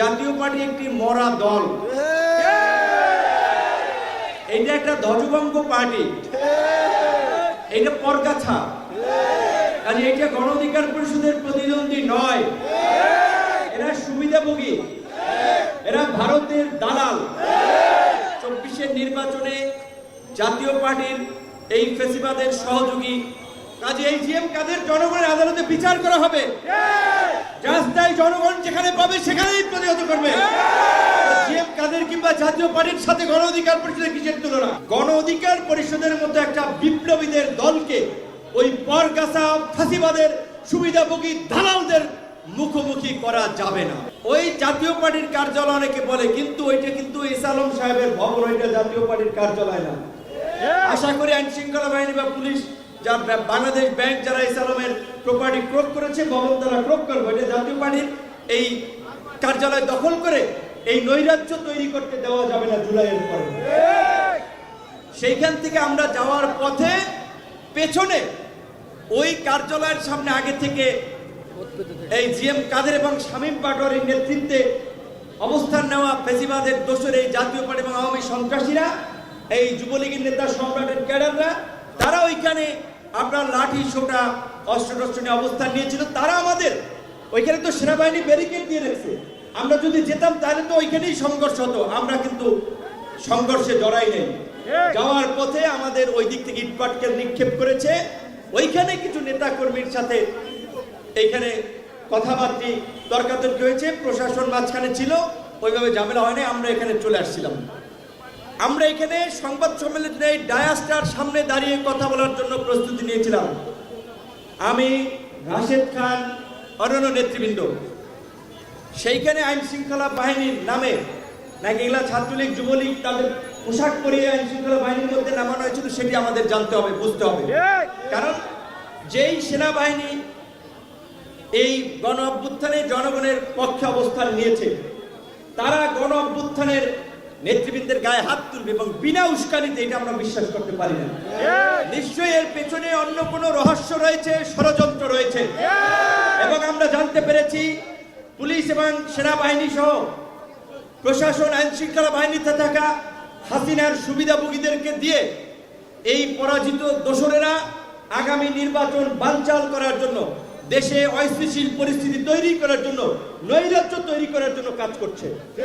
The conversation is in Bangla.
জাতীয় পার্টি একটি মরা দল, এটা একটা ধ্বজভঙ্গ পার্টি, এটা পরগাছা, আর এটা গণ অধিকার পরিষদের প্রতিদ্বন্দ্বী নয়। এরা সুবিধাভোগী, এরা ভারতের দালাল। 24-এর নির্বাচনে জাতীয় পার্টির এই ফেসিবাদের সহযোগী। কাজে এই জিএম কাদের জনগণের আদালতে বিচার করা হবে। রাস্তায় জনগণ যেখানে পাবে সেখানেই প্রতিহত করবে। জিএম কাদের কিংবা জাতীয় পার্টির সাথে গণ অধিকার পরিষদের কিসের তুলনা? গণ অধিকার পরিষদের মতো একটা বিপ্লবীদের দলকে ওই পরগাছা ফাঁসিবাদের সুবিধাভোগী দালালদের মুখোমুখি করা যাবে না। ওই জাতীয় পার্টির কার্যালয় অনেকে বলে, কিন্তু ওইটা কিন্তু এস আলম সাহেবের ভবন, ওইটা জাতীয় পার্টির কার্যালয় না। আশা করি আইন শৃঙ্খলা বাহিনী বা পুলিশ, যার বাংলাদেশ ব্যাংক যারা এস আলমের প্রপার্টি ক্রোক করেছে, ভবন তারা ক্রোক করবে। এটা জাতীয় পার্টির এই কার্যালয় দখল করে এই নৈরাজ্য তৈরি করতে দেওয়া যাবে না জুলাইয়ের পরে। সেইখান থেকে আমরা যাওয়ার পথে পেছনে ওই কার্যালয়ের সামনে আগে থেকে এই জিএম কাদের এবং শামীম পাটোয়ারির নেতৃত্বে অবস্থান নেওয়া ফেসিবাদের দোষর এই জাতীয় পার্টি এবং আওয়ামী সন্ত্রাসীরা, এই যুবলীগের নেতা সম্রাটের ক্যাডাররা, তারা ওইখানে আপনার লাঠি সোটা অস্ত্র নিয়ে অবস্থান নিয়েছিল। তারা আমাদের ওইখানে তো সেনাবাহিনী ব্যারিকেড দিয়ে রেখেছে, আমরা যদি যেতাম তাহলে তো ওইখানেই সংঘর্ষ হতো। আমরা কিন্তু সংঘর্ষে জড়াই নেই। যাওয়ার পথে আমাদের ওই দিক থেকে ইটপাটকেল নিক্ষেপ করেছে। ওইখানে কিছু নেতা কর্মীর সাথে এইখানে কথাবার্তা তর্কাতর্কি হয়েছে, প্রশাসন মাঝখানে ছিল, ওইভাবে ঝামেলা হয়নি। আমরা এখানে চলে আসছিলাম। আমরা এখানে সংবাদ সম্মেলনে এই ডায়াসটার সামনে দাঁড়িয়ে কথা বলার জন্য প্রস্তুতি নিয়েছিলাম। আমি, রাশেদ খান, অন্যান্য নেতৃবৃন্দ। সেইখানে আইন শৃঙ্খলা বাহিনীর নামে নাকি এগুলা ছাত্রলীগ যুবলীগ তাদের পোশাক পরিয়ে আইন শৃঙ্খলা বাহিনীর মধ্যে নামানো হয়েছিল, সেটি আমাদের জানতে হবে, বুঝতে হবে। কারণ যেই সেনাবাহিনী এই গণ অভ্যুত্থানে জনগণের পক্ষে অবস্থান নিয়েছে, তারা গণ অভ্যুত্থানের নেতৃবৃন্দের গায়ে হাত তুলবে এবং বিনা উস্কানিতে, এটা আমরা বিশ্বাস করতে পারি না। নিশ্চয়ই এর পেছনে অন্য কোনো রহস্য রয়েছে, ষড়যন্ত্র রয়েছে। এবং আমরা জানতে পেরেছি পুলিশ এবং সেনাবাহিনী সহ প্রশাসন, আইন শৃঙ্খলা বাহিনীতে থাকা হাসিনার সুবিধাভোগীদেরকে দিয়ে এই পরাজিত দোসরেরা আগামী নির্বাচন বানচাল করার জন্য, দেশে অস্থিতিশীল পরিস্থিতি তৈরি করার জন্য, নৈরাজ্য তৈরি করার জন্য কাজ করছে।